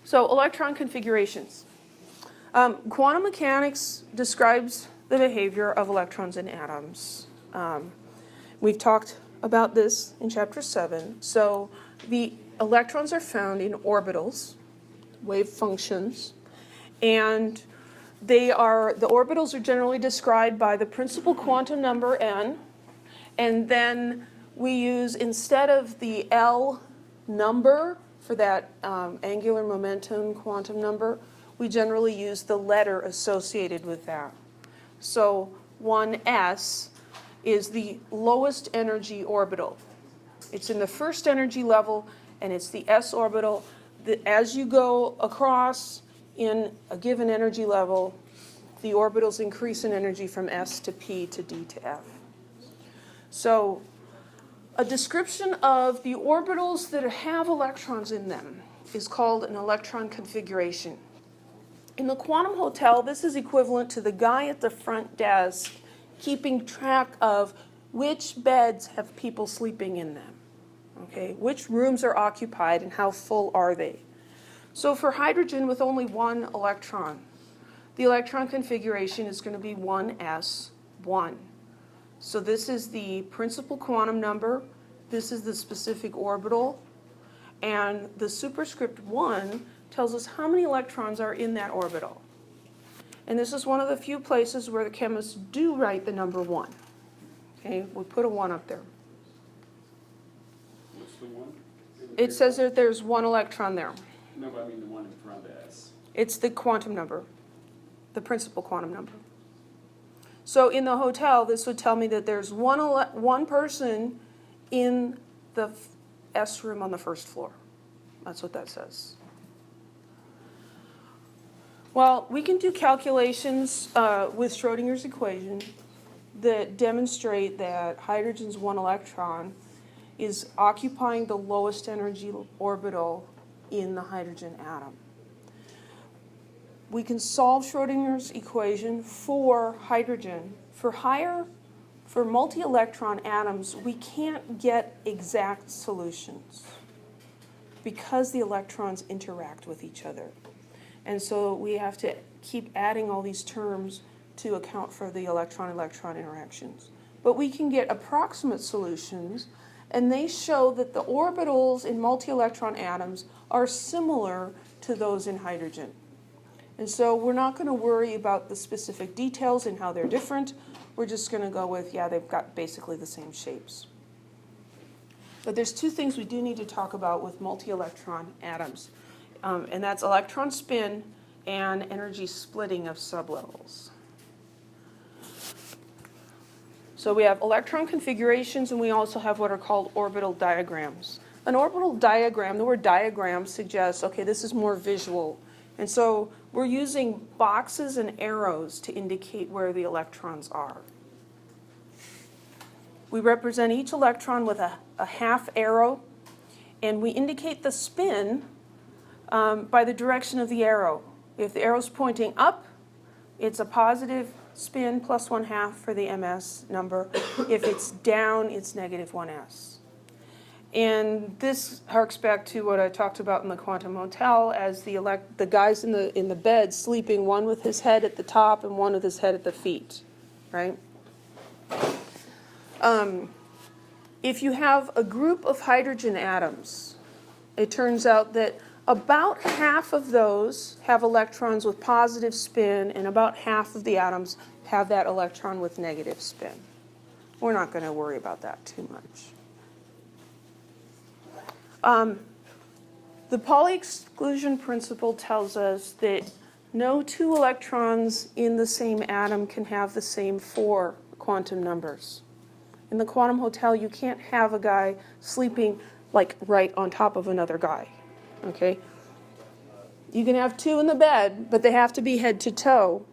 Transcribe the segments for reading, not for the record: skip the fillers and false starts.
So electron configurations. Quantum mechanics describes the behavior of electrons in atoms. We've talked about this in Chapter 7. So the electrons are found in orbitals, wave functions, and the orbitals are generally described by the principal quantum number n, and then we use, instead of the L number for that angular momentum quantum number, we generally use the letter associated with that. So 1s is the lowest energy orbital. It's in the first energy level, and it's the s orbital. As you go across in a given energy level, the orbitals increase in energy from s to p to d to f. So a description of the orbitals that have electrons in them is called an electron configuration. In the quantum hotel, this is equivalent to the guy at the front desk keeping track of which beds have people sleeping in them. Okay, which rooms are occupied and how full are they? So for hydrogen with only one electron, the electron configuration is going to be 1s1. So this is the principal quantum number, this is the specific orbital, and the superscript 1 tells us how many electrons are in that orbital. And this is one of the few places where the chemists do write the number 1. Okay, we put a 1 up there. What's the 1? It says that there's 1 electron there. No, but I mean the 1 in front of the S. It's the quantum number, the principal quantum number. So in the hotel, this would tell me that there's one person in the S room on the first floor. That's what that says. Well, we can do calculations with Schrodinger's equation that demonstrate that hydrogen's 1 electron is occupying the lowest energy orbital in the hydrogen atom. We can solve Schrodinger's equation for hydrogen. For multi-electron atoms, we can't get exact solutions because the electrons interact with each other. And so we have to keep adding all these terms to account for the electron-electron interactions. But we can get approximate solutions, and they show that the orbitals in multi-electron atoms are similar to those in hydrogen. And so we're not going to worry about the specific details and how they're different. We're just going to go with, yeah, they've got basically the same shapes. But there's 2 things we do need to talk about with multi-electron atoms. And that's electron spin and energy splitting of sublevels. So we have electron configurations, and we also have what are called orbital diagrams. An orbital diagram, the word diagram suggests, okay, this is more visual. And so we're using boxes and arrows to indicate where the electrons are. We represent each electron with a half arrow, and we indicate the spin by the direction of the arrow. If the arrow's pointing up, it's a positive spin plus 1/2 for the ms number. If it's down, it's negative 1s. And this harks back to what I talked about in the quantum hotel as the guys in the bed sleeping, one with his head at the top and one with his head at the feet, right? If you have a group of hydrogen atoms, it turns out that about half of those have electrons with positive spin, and about half of the atoms have that electron with negative spin. We're not going to worry about that too much. The Pauli exclusion principle tells us that no 2 electrons in the same atom can have the same 4 quantum numbers. In the quantum hotel, you can't have a guy sleeping like right on top of another guy. Okay? You can have 2 in the bed, but they have to be head to toe.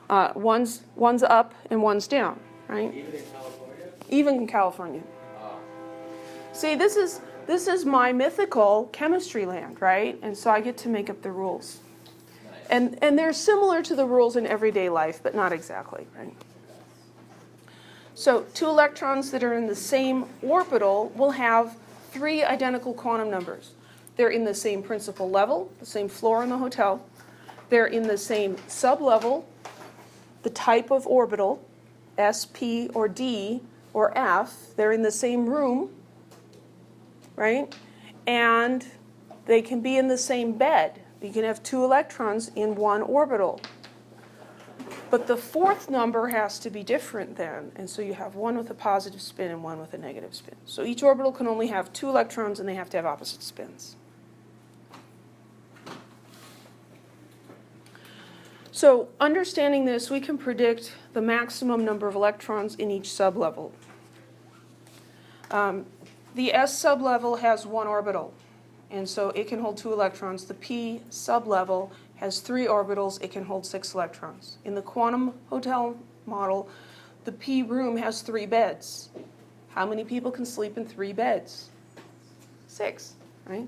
One's up and one's down, right? Even in California? Even in California. See, this is my mythical Chemistryland, right? And so I get to make up the rules. Nice. And they're similar to the rules in everyday life, but not exactly, right? So 2 electrons that are in the same orbital will have 3 identical quantum numbers. They're in the same principal level, the same floor in the hotel. They're in the same sublevel, the type of orbital, S, P, or D, or F. They're in the same room, right? And they can be in the same bed. You can have 2 electrons in one orbital. But the fourth number has to be different then. And so you have one with a positive spin and one with a negative spin. So each orbital can only have 2 electrons, and they have to have opposite spins. So understanding this, we can predict the maximum number of electrons in each sublevel. The S sublevel has 1 orbital, and so it can hold 2 electrons. The P sublevel has 3 orbitals. It can hold 6 electrons. In the quantum hotel model, the P room has 3 beds. How many people can sleep in 3 beds? 6, right?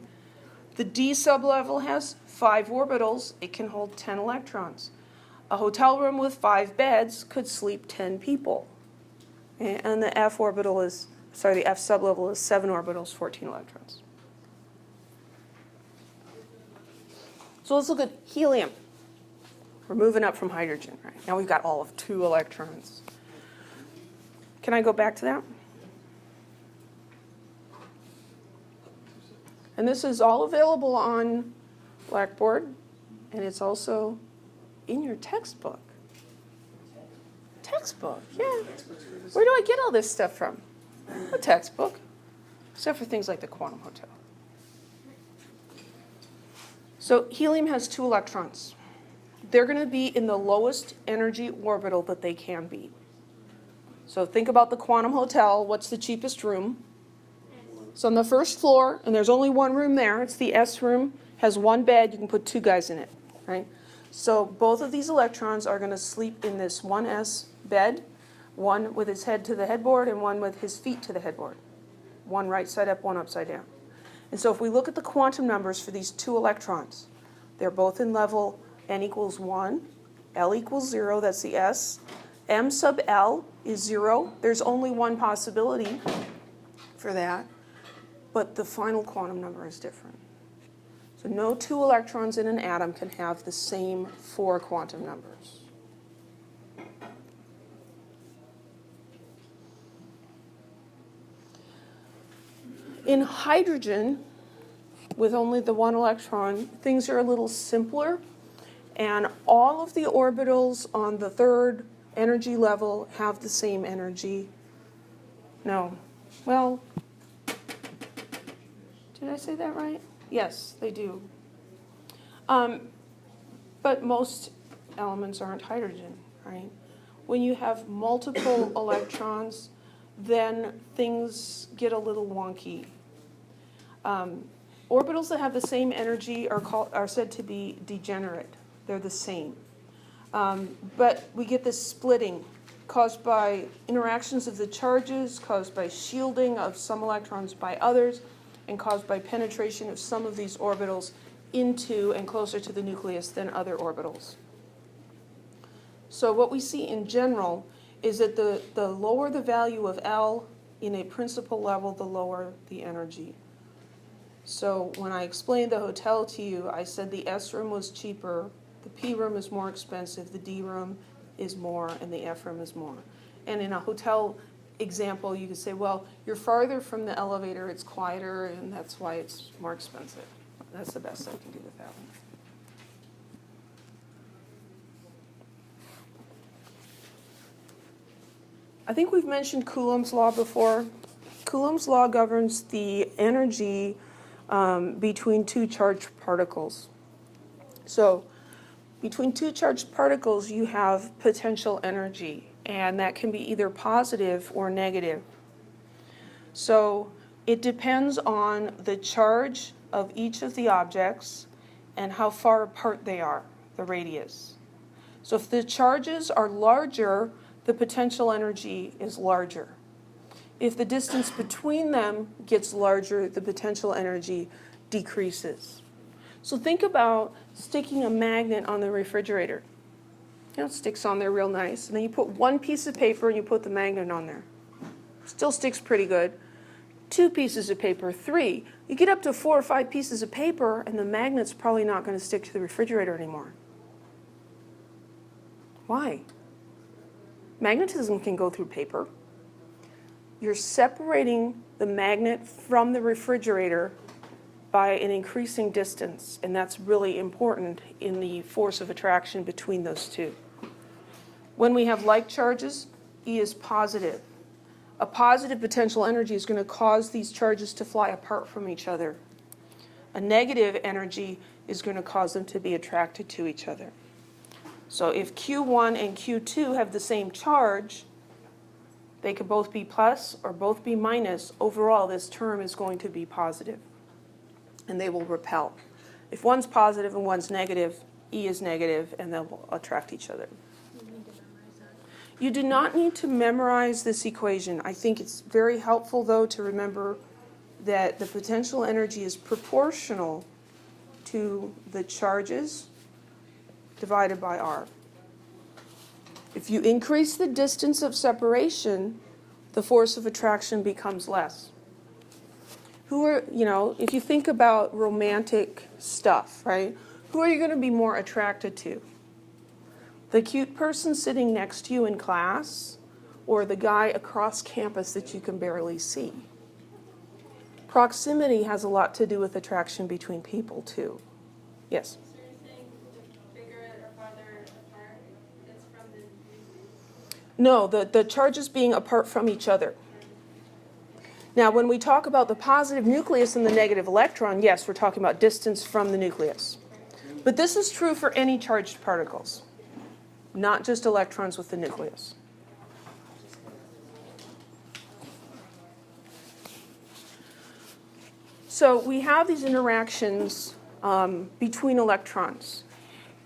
The D sublevel has 5 orbitals. It can hold 10 electrons. A hotel room with 5 beds could sleep 10 people. And the F orbital is, the F sublevel is 7 orbitals, 14 electrons. So let's look at helium. We're moving up from hydrogen, right? Now we've got all of 2 electrons. Can I go back to that? And this is all available on Blackboard, and it's also in your textbook. Textbook, yeah. Where do I get all this stuff from? A textbook, except for things like the quantum hotel. So helium has 2 electrons. They're going to be in the lowest energy orbital that they can be. So think about the quantum hotel. What's the cheapest room? So on the first floor, and there's only 1 room there, it's the S room, has 1 bed. You can put 2 guys in it, right? So both of these electrons are going to sleep in this 1S bed, one with his head to the headboard and one with his feet to the headboard. One right side up, one upside down. And so if we look at the quantum numbers for these 2 electrons, they're both in level n equals 1, L equals 0, that's the S. M sub L is 0. There's only one possibility for that, but the final quantum number is different. So no 2 electrons in an atom can have the same 4 quantum numbers. In hydrogen, with only the 1 electron, things are a little simpler, and all of the orbitals on the 3rd energy level have the same energy. No. Well, did I say that right? Yes, they do. But most elements aren't hydrogen, right? When you have multiple electrons, then things get a little wonky. Orbitals that have the same energy are said to be degenerate. They're the same. But we get this splitting caused by interactions of the charges, caused by shielding of some electrons by others, and caused by penetration of some of these orbitals into and closer to the nucleus than other orbitals. So what we see in general is that the lower the value of L in a principal level, the lower the energy. So when I explained the hotel to you, I said the S room was cheaper, the P room is more expensive, the D room is more, and the F room is more. And in a hotel example, you could say, well, you're farther from the elevator, it's quieter, and that's why it's more expensive. That's the best I can do with that one. I think we've mentioned Coulomb's law before. Coulomb's law governs the energy between 2 charged particles. So between 2 charged particles, you have potential energy, and that can be either positive or negative. So it depends on the charge of each of the objects and how far apart they are, the radius. So if the charges are larger, the potential energy is larger. If the distance between them gets larger, the potential energy decreases. So think about sticking a magnet on the refrigerator. You know, it sticks on there real nice. And then you put 1 piece of paper and you put the magnet on there. Still sticks pretty good. 2 pieces of paper, 3. You get up to 4 or 5 pieces of paper, and the magnet's probably not going to stick to the refrigerator anymore. Why? Magnetism can go through paper. You're separating the magnet from the refrigerator by an increasing distance, and that's really important in the force of attraction between those two. When we have like charges, E is positive. A positive potential energy is going to cause these charges to fly apart from each other. A negative energy is going to cause them to be attracted to each other. So if Q1 and Q2 have the same charge, they could both be plus or both be minus. Overall, this term is going to be positive, and they will repel. If one's positive and one's negative, E is negative, and they'll attract each other. You do not need to memorize this equation. I think it's very helpful, though, to remember that the potential energy is proportional to the charges divided by R. If you increase the distance of separation, the force of attraction becomes less. If you think about romantic stuff, right? Who are you going to be more attracted to? The cute person sitting next to you in class, or the guy across campus that you can barely see? Proximity has a lot to do with attraction between people, too. Yes? So you're saying bigger or farther apart, it's from the nucleus? No, the charges being apart from each other. Now, when we talk about the positive nucleus and the negative electron, yes, we're talking about distance from the nucleus. But this is true for any charged particles, not just electrons with the nucleus. So we have these interactions between electrons.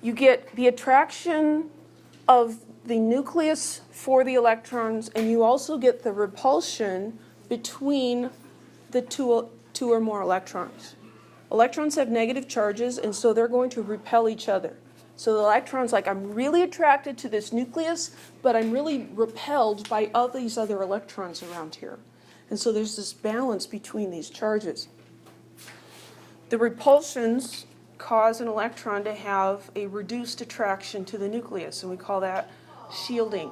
You get the attraction of the nucleus for the electrons, and you also get the repulsion between the two or more electrons. Electrons have negative charges, and so they're going to repel each other. So the electron's like, I'm really attracted to this nucleus, but I'm really repelled by all these other electrons around here. And so there's this balance between these charges. The repulsions cause an electron to have a reduced attraction to the nucleus, and we call that shielding.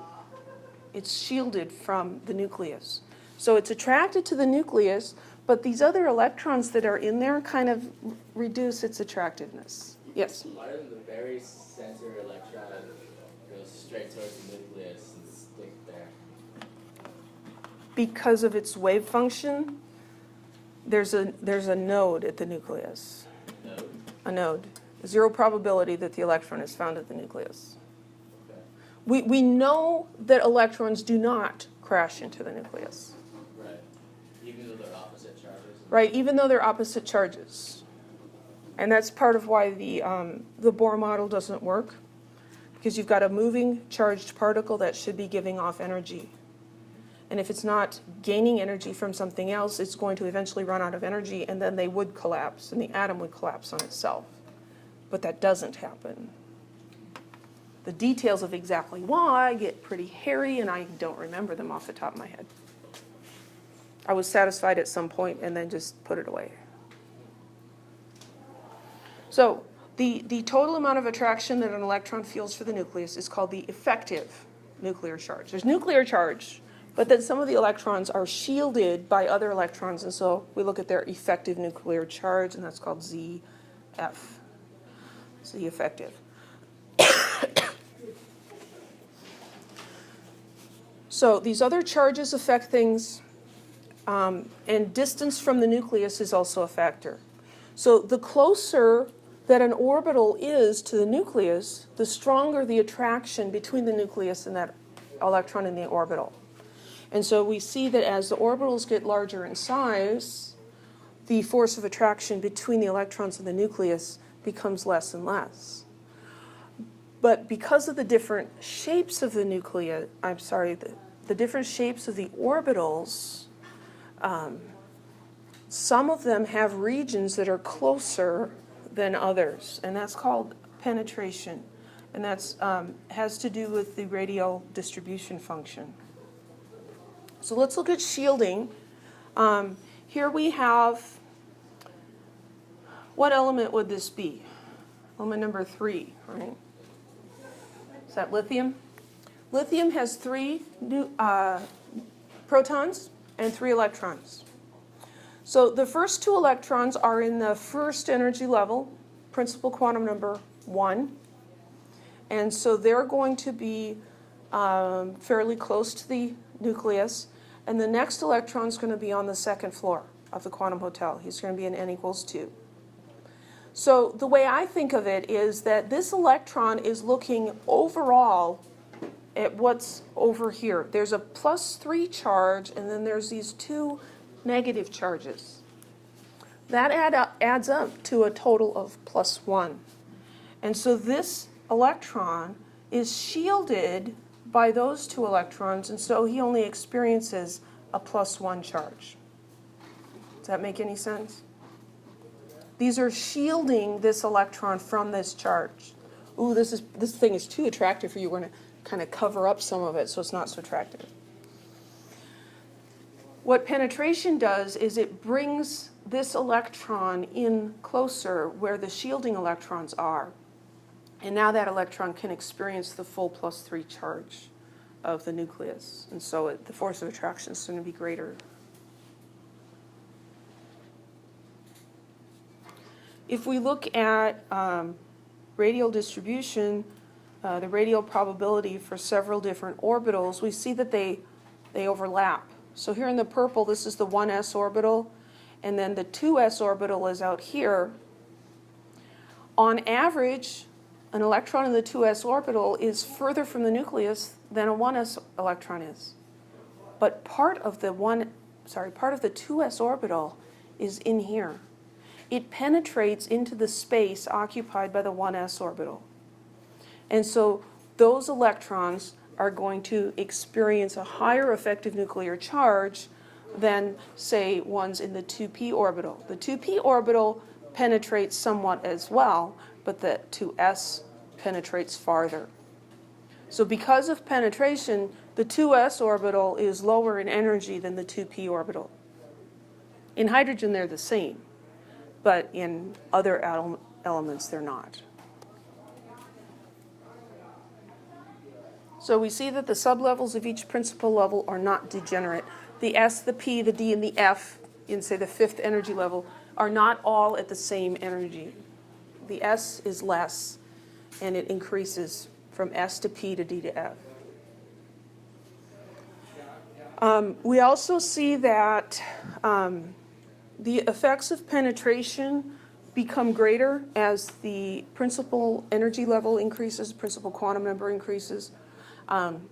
It's shielded from the nucleus. So it's attracted to the nucleus, but these other electrons that are in there kind of reduce its attractiveness. Yes? Why doesn't the very center electron go straight towards the nucleus and stick there? Because of its wave function, there's a node at the nucleus. Node? A node. 0 probability that the electron is found at the nucleus. Okay. We know that electrons do not crash into the nucleus. Right. Even though they're opposite charges? Right, even though they're opposite charges. And that's part of why the Bohr model doesn't work, because you've got a moving charged particle that should be giving off energy. And if it's not gaining energy from something else, it's going to eventually run out of energy, and then they would collapse, and the atom would collapse on itself. But that doesn't happen. The details of exactly why get pretty hairy, and I don't remember them off the top of my head. I was satisfied at some point and then just put it away. So the total amount of attraction that an electron feels for the nucleus is called the effective nuclear charge. There's nuclear charge, but then some of the electrons are shielded by other electrons, and so we look at their effective nuclear charge, and that's called ZF. Z effective. So these other charges affect things, and distance from the nucleus is also a factor. So the closer that an orbital is to the nucleus, the stronger the attraction between the nucleus and that electron in the orbital. And so we see that as the orbitals get larger in size, the force of attraction between the electrons and the nucleus becomes less and less. But because of the different shapes of the nucleus, the different shapes of the orbitals, some of them have regions that are closer than others, and that's called penetration, and that's has to do with the radial distribution function. So let's look at shielding. here we have, what element would this be? Element number 3, right? Is that lithium? Lithium has 3 protons and 3 electrons. So the first 2 electrons are in the first energy level, principal quantum number 1. And so they're going to be fairly close to the nucleus. And the next electron is going to be on the second floor of the quantum hotel. He's going to be in n equals 2. So the way I think of it is that this electron is looking overall at what's over here. There's a +3 charge, and then there's these 2 negative charges. That adds up to a total of +1. And so this electron is shielded by those 2 electrons, and so he only experiences a +1 charge. Does that make any sense? These are shielding this electron from this charge. Ooh, this thing is too attractive for you. We're going to kind of cover up some of it so it's not so attractive. What penetration does is it brings this electron in closer where the shielding electrons are. And now that electron can experience the full +3 charge of the nucleus. And so the force of attraction is going to be greater. If we look at radial distribution, the radial probability for several different orbitals, we see that they overlap. So here in the purple, this is the 1s orbital, and then the 2s orbital is out here. On average, an electron in the 2s orbital is further from the nucleus than a 1s electron is. But part of the 2s orbital is in here. It penetrates into the space occupied by the 1s orbital. And so those electrons are going to experience a higher effective nuclear charge than, say, ones in the 2p orbital. The 2p orbital penetrates somewhat as well, but the 2s penetrates farther. So because of penetration, the 2s orbital is lower in energy than the 2p orbital. In hydrogen, they're the same, but in other elements, they're not. So we see that the sublevels of each principal level are not degenerate. The S, the P, the D, and the F in, say, the 5th energy level are not all at the same energy. The S is less, and it increases from S to P to D to F. We also see that the effects of penetration become greater as the principal energy level increases, principal quantum number increases. And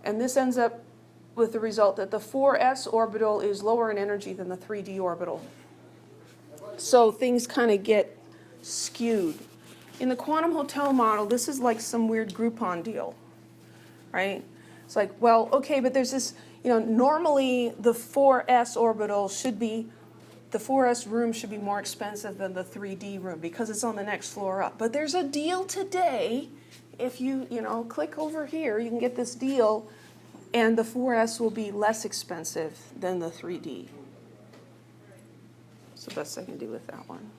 this ends up with the result that the 4s orbital is lower in energy than the 3d orbital. So things kind of get skewed. In the quantum hotel model, this is like some weird Groupon deal, right? It's like, well, okay, but there's this, normally the 4s orbital should be, the 4s room should be more expensive than the 3d room because it's on the next floor up. But there's a deal today. If you, click over here, you can get this deal, and the 4s will be less expensive than the 3d. That's the best I can do with that one.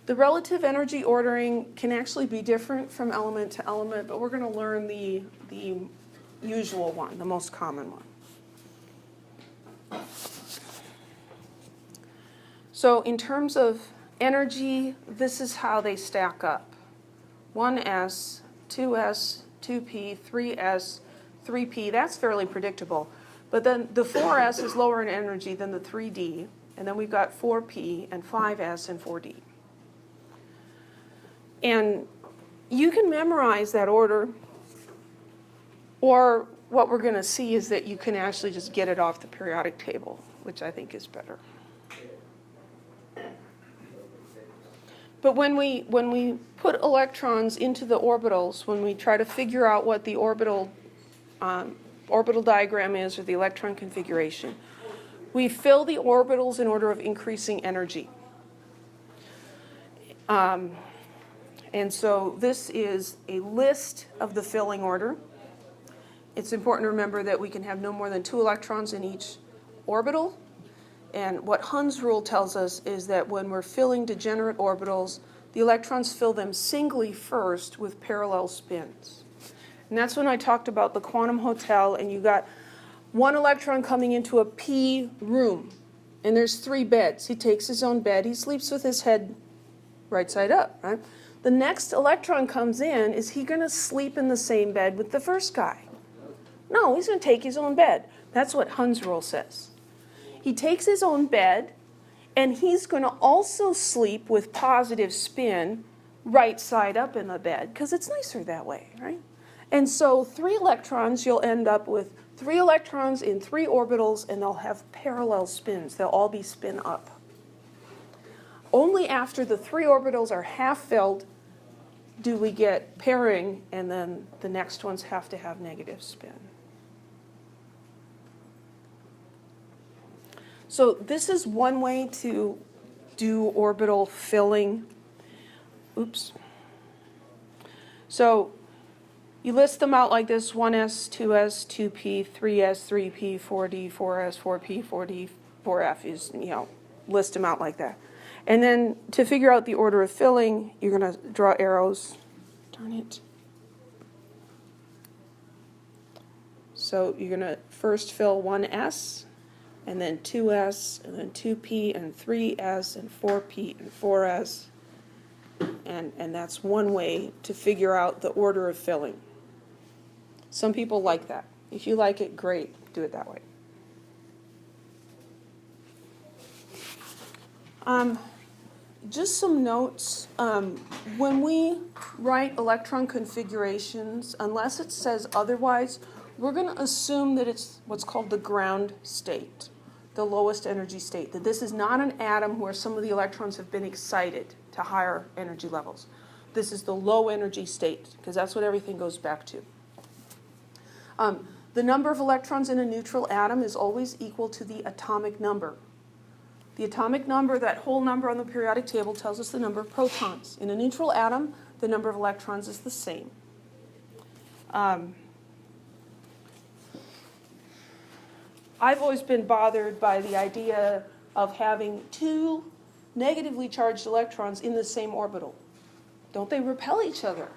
The relative energy ordering can actually be different from element to element, but we're going to learn the usual one, the most common one. So in terms of energy, this is how they stack up. 1s, 2s, 2p, 3s, 3p, that's fairly predictable. But then the 4s is lower in energy than the 3d, and then we've got 4p and 5s and 4d. And you can memorize that order, or what we're going to see is that you can actually just get it off the periodic table, which I think is better. But when we put electrons into the orbitals, when we try to figure out what the orbital diagram is, or the electron configuration, we fill the orbitals in order of increasing energy. And so this is a list of the filling order. It's important to remember that we can have no more than 2 electrons in each orbital. And what Hund's rule tells us is that when we're filling degenerate orbitals, the electrons fill them singly first with parallel spins. And that's when I talked about the quantum hotel, and you got one electron coming into a P room, and there's 3 beds. He takes his own bed. He sleeps with his head right side up, right? The next electron comes in. Is he going to sleep in the same bed with the first guy? No, he's going to take his own bed. That's what Hund's rule says. He takes his own bed, and he's going to also sleep with positive spin right side up in the bed, because it's nicer that way, right? And so 3 electrons, you'll end up with 3 electrons in 3 orbitals, and they'll have parallel spins. They'll all be spin up. Only after the 3 orbitals are half filled do we get pairing, and then the next ones have to have negative spin. So this is one way to do orbital filling. Oops. So you list them out like this: 1s, 2s, 2p, 3s, 3p, 4d, 4s, 4p, 4d, 4f is, list them out like that. And then to figure out the order of filling, you're going to draw arrows. Darn it. So you're going to first fill 1s, and then 2s, and then 2p, and 3s, and 4p, and 4s. And that's one way to figure out the order of filling. Some people like that. If you like it, great. Do it that way. Just some notes. When we write electron configurations, unless it says otherwise, we're going to assume that it's what's called the ground state, the lowest energy state, that this is not an atom where some of the electrons have been excited to higher energy levels. This is the low energy state, because that's what everything goes back to. The number of electrons in a neutral atom is always equal to the atomic number. The atomic number, that whole number on the periodic table, tells us the number of protons. In a neutral atom, the number of electrons is the same. I've always been bothered by the idea of having 2 negatively charged electrons in the same orbital. Don't they repel each other?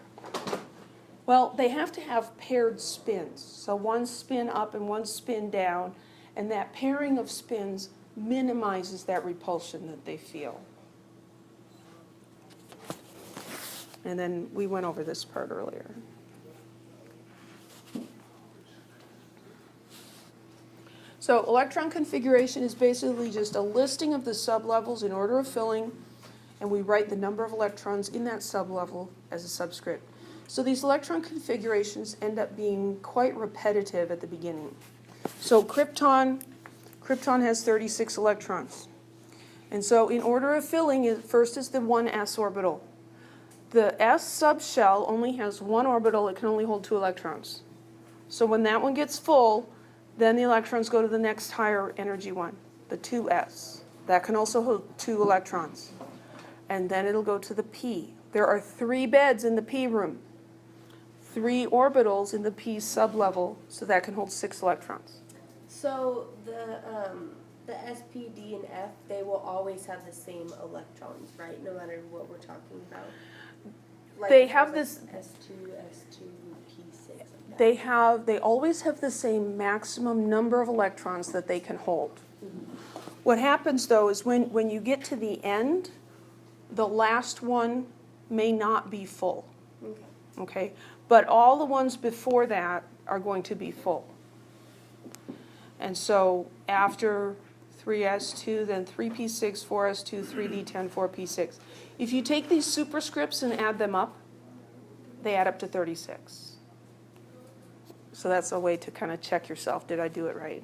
Well, they have to have paired spins. So one spin up and one spin down, and that pairing of spins minimizes that repulsion that they feel. And then we went over this part earlier. So electron configuration is basically just a listing of the sublevels in order of filling, and we write the number of electrons in that sublevel as a subscript. So these electron configurations end up being quite repetitive at the beginning. So Krypton has 36 electrons. And so in order of filling, first is the 1s orbital. The s subshell only has 1 orbital. It can only hold 2 electrons. So when that one gets full, then the electrons go to the next higher energy one, the 2s. That can also hold 2 electrons. And then it'll go to the p. There are 3 beds in the p room, 3 orbitals in the p sublevel, so that can hold 6 electrons. So the S, P, D, and F, they will always have the same electrons, right? No matter what we're talking about. Like They have this. S2, S2, P6. Like that. They always have the same maximum number of electrons that they can hold. Mm-hmm. What happens though is when you get to the end, the last one may not be full. Okay. Okay? But all the ones before that are going to be full. And so after 3s2, then 3p6, 4s2, 3d10, 4p6. If you take these superscripts and add them up, they add up to 36. So that's a way to kind of check yourself. Did I do it right?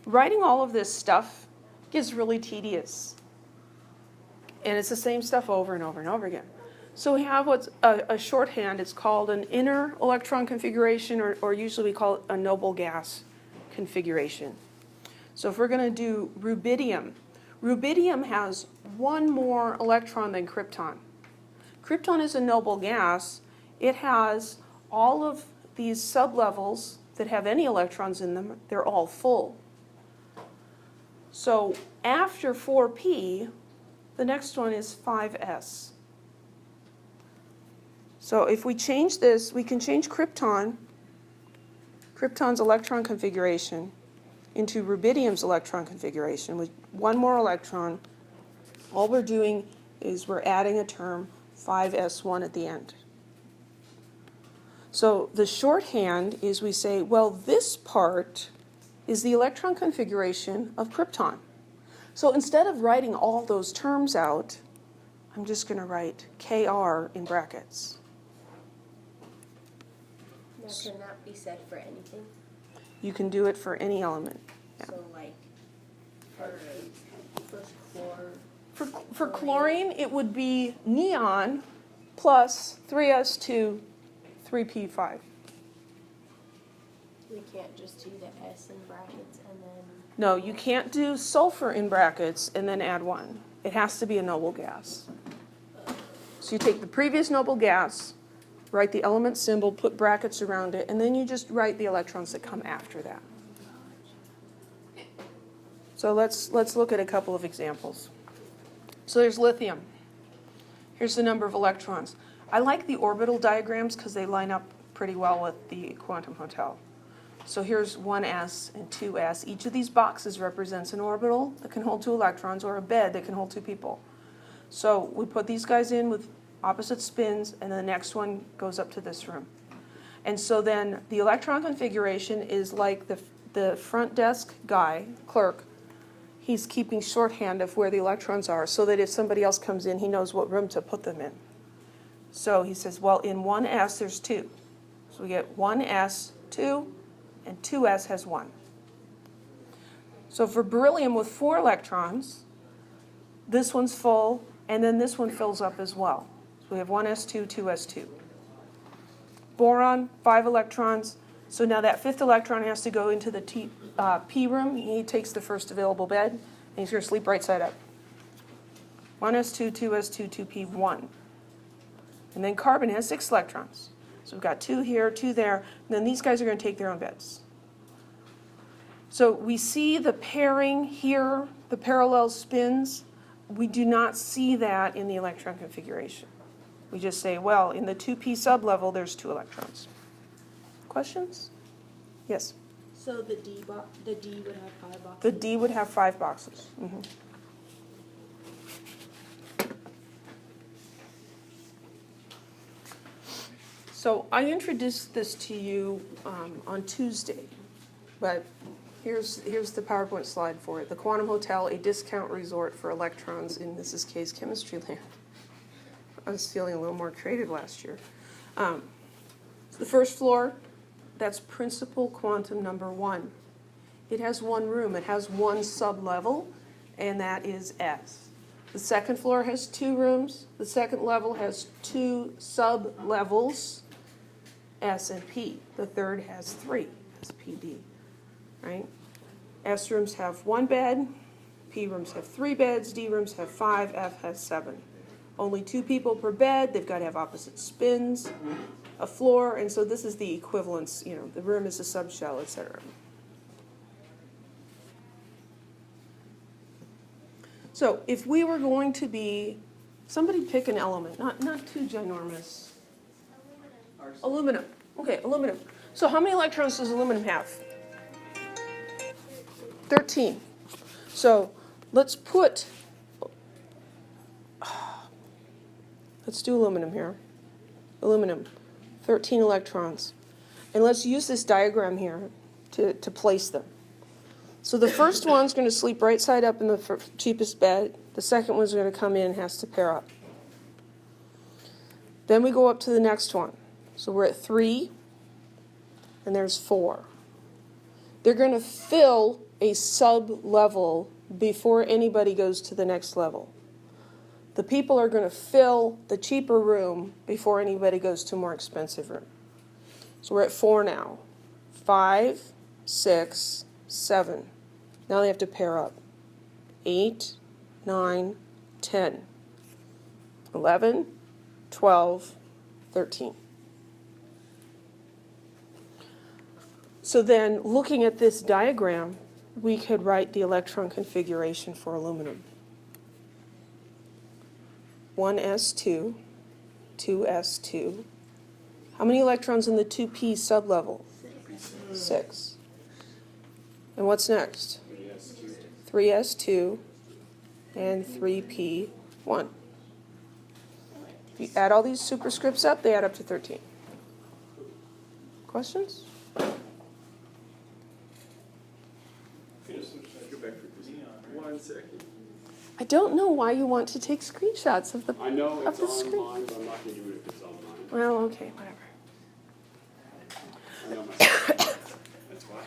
Writing all of this stuff gets really tedious. And it's the same stuff over and over and over again. So we have what's a shorthand. It's called an inner electron configuration, or usually we call it a noble gas configuration. So if we're going to do rubidium, rubidium has 1 more electron than krypton. Krypton is a noble gas. It has all of these sublevels that have any electrons in them. They're all full. So after 4p, the next one is 5s. So if we change this, we can change Krypton's electron configuration into rubidium's electron configuration with one more electron. All we're doing is we're adding a term 5s1 at the end. So the shorthand is we say, well, this part is the electron configuration of krypton. So instead of writing all those terms out, I'm just going to write Kr in brackets. That cannot be said for anything. You can do it for any element. Yeah. So like for chlor. For chlorine, it would be neon plus 3s2, 3p5. We can't just do the S in brackets and then. No, you can't do sulfur in brackets and then add 1. It has to be a noble gas. So you take the previous noble gas, write the element symbol, put brackets around it, and then you just write the electrons that come after that. So let's look at a couple of examples. So there's lithium. Here's the number of electrons. I like the orbital diagrams because they line up pretty well with the quantum hotel. So here's 1s and 2s. Each of these boxes represents an orbital that can hold 2 electrons or a bed that can hold 2 people. So we put these guys in with opposite spins, and the next one goes up to this room. And so then the electron configuration is like the front desk guy, clerk. He's keeping shorthand of where the electrons are so that if somebody else comes in, he knows what room to put them in. So he says, well, in 1s, there's 2. So we get 1s, 2, and 2s has 1. So for beryllium with 4 electrons, this one's full, and then this one fills up as well. So we have 1s2, 2s2. Boron, 5 electrons. So now that 5th electron has to go into the p room. He takes the first available bed, and he's going to sleep right side up. 1s2, 2s2, 2p, 1. And then carbon has 6 electrons. So we've got 2 here, 2 there, and then these guys are going to take their own beds. So we see the pairing here, the parallel spins. We do not see that in the electron configuration. We just say, well, in the 2p sublevel, there's 2 electrons. Questions? Yes? So the D would have 5 boxes? The D would have 5 boxes. Mm-hmm. So I introduced this to you on Tuesday, but here's the PowerPoint slide for it. The Quantum Hotel, a discount resort for electrons in this case Chemistryland. I was feeling a little more creative last year. The first floor, that's principal quantum number 1. It has 1 room. It has 1 sub-level, and that is S. The second floor has 2 rooms. The second level has 2 sub-levels, S and P. The third has 3, SPD, right? S rooms have 1 bed, P rooms have 3 beds, D rooms have 5, F has 7. Only 2 people per bed. They've got to have opposite spins, a floor, and so this is the equivalence. You know, the room is a subshell, etc. So if we were going to be, somebody pick an element, not too ginormous. Aluminum. Okay, aluminum. So how many electrons does aluminum have? 13. So let's do aluminum here. Aluminum, 13 electrons. And let's use this diagram here to place them. So the first one's going to sleep right side up in the cheapest bed. The second one's going to come in and has to pair up. Then we go up to the next one. So we're at 3, and there's 4. They're going to fill a sub-level before anybody goes to the next level. The people are going to fill the cheaper room before anybody goes to a more expensive room. So we're at 4 now. 5, 6, 7. Now they have to pair up. 8, 9, 10, 11, 12, 13. So then, looking at this diagram, we could write the electron configuration for aluminum. 1s2, 2s2. How many electrons in the 2p sublevel? 6. And what's next? 3s2 and 3p1. If you add all these superscripts up, they add up to 13. Questions? One second. I don't know why you want to take screenshots of the I know of it's the screen. online, but I'm not going to do it if it's online. Well, okay, whatever. I know myself. That's why.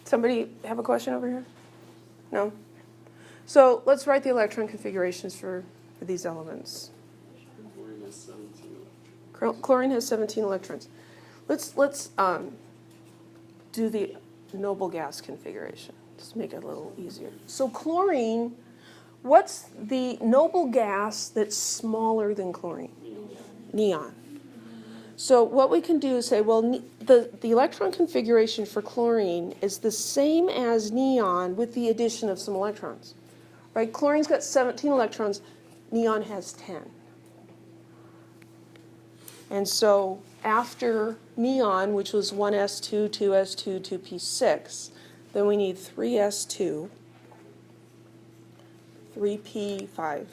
Somebody have a question over here? No? So let's write the electron configurations for these elements. Chlorine has 17 electrons. Chlorine has 17 electrons. Let's do the noble gas configuration. Just make it a little easier. So chlorine, what's the noble gas that's smaller than chlorine? Neon. So what we can do is say, well, the electron configuration for chlorine is the same as neon with the addition of some electrons. Right? Chlorine's got 17 electrons. Neon has 10. And so after neon, which was 1s2, 2s2, 2p6, then we need 3s2, 3p5.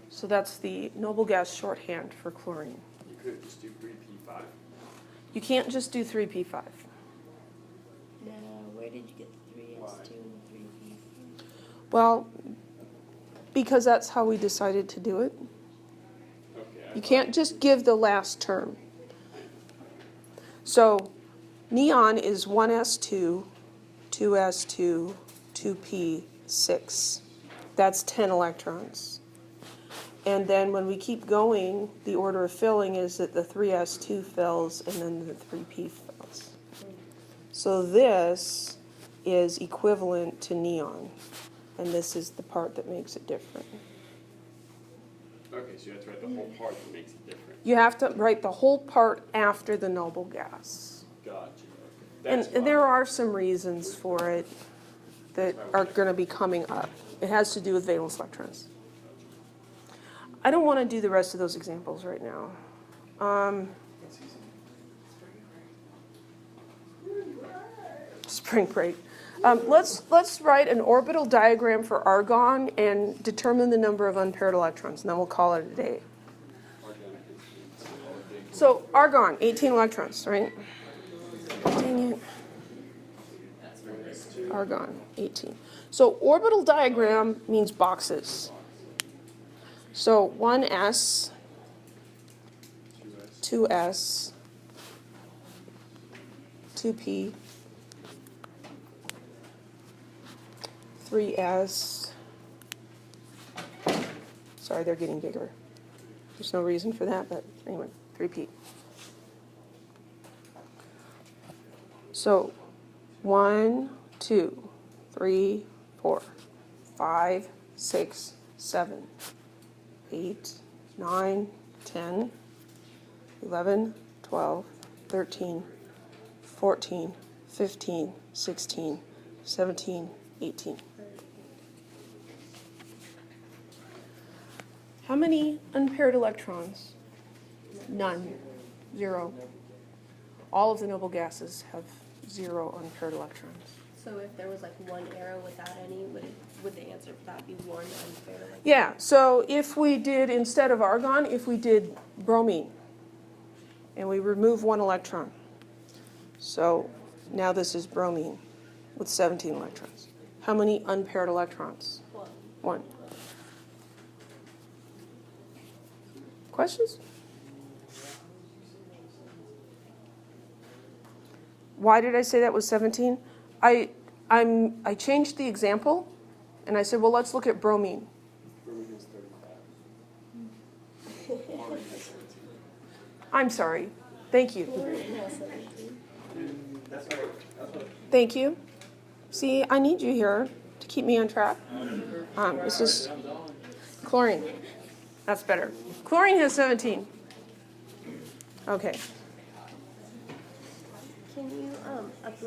So that's the noble gas shorthand for chlorine. You could just do 3p5. You can't just do 3p5. Now, where did you get the 3s2 and 3p? Well, because that's how we decided to do it. Okay. You can't just give the last term. So neon is 1s2, 2s2, 2p6. That's 10 electrons. And then when we keep going, the order of filling is that the 3s2 fills and then the 3p fills. So this is equivalent to neon, and this is the part that makes it different. Okay, so you have to write the whole part that makes it different. You have to write the whole part after the noble gas. Gotcha. Okay. And That's why. there are some reasons for it that are going to be coming up. It has to do with valence electrons. I don't want to do the rest of those examples right now. Spring break. Let's write an orbital diagram for argon and determine the number of unpaired electrons, and then we'll call it a day. Organic is So argon, 18 electrons, right? Dang it. Argon, 18. So orbital diagram means boxes. So 1s, 2s, 2p, 3s. Sorry, they're getting bigger. There's no reason for that, but anyway, 3p. So 1, 2, 3, 4, 5, 6, 7, 8, 9, 10, 11, 12, 13, 14, 15, 16, 17, 18. How many unpaired electrons? None. 0. All of the noble gases have 0 unpaired electrons. So if there was like one arrow without any, would the answer for that be one unfair? Yeah, so if we did, instead of argon, if we did bromine, and we remove 1 electron. So now this is bromine with 17 electrons. How many unpaired electrons? 1. Questions? Why did I say that was 17? I changed the example, and I said, well, let's look at bromine. Bromine has 35. Chlorine has 17. I'm sorry. Thank you. That's right. Thank you. See, I need you here to keep me on track. This is chlorine. That's better. Chlorine has 17. Okay. Can you upload